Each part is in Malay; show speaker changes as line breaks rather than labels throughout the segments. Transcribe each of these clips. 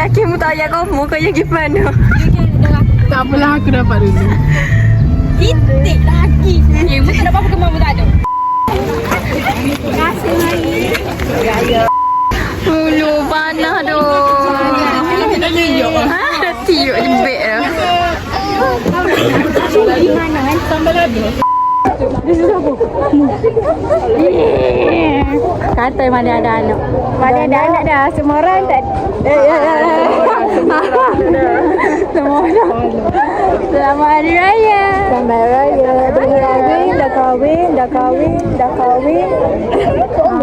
yakin mu tak ayat kamu kau yang gimana?
Tak apalah, aku dapat dulu.
Titik lagi. Mu tak ada apa-apa ke mama tak ada. Kasih lagi.
Mulu panah tu.
Kita tunjuk.
Ha, tiup jebek dah.
Sambal lagi.
Kata mana ada anak. Mana ada anak dah. Semua orang tak. Semua orang. Selamat Hari Raya. Selamat Hari Raya. Dah kahwin.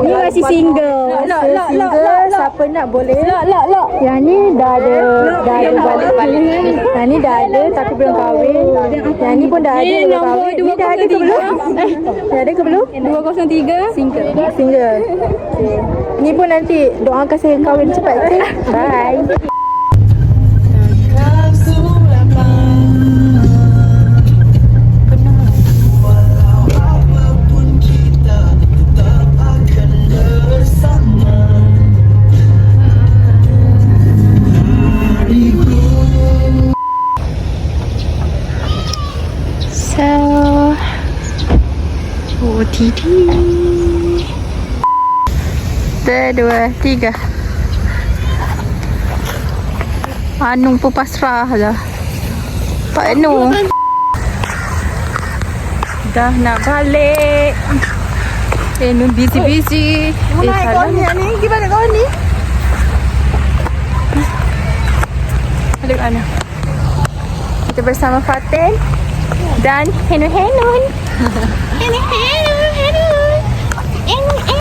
Ni masih single. Single. Siapa nak boleh. Yang ni dah ada balik. Yang ni dah ada tapi belum kahwin. Yang ni pun dah ada belum kahwin. Ni dah ada ke belum? Dah ada ke belum? 203 single. Ni pun nanti doakan saya kahwin cepat. Okay? Bye. OTD 1, 2, 3 Anung pun pasrah lah Pak Anung dah nak balik Anung busy salah ni gimana kawan ni balik mana kita bersama Fatin dan Henun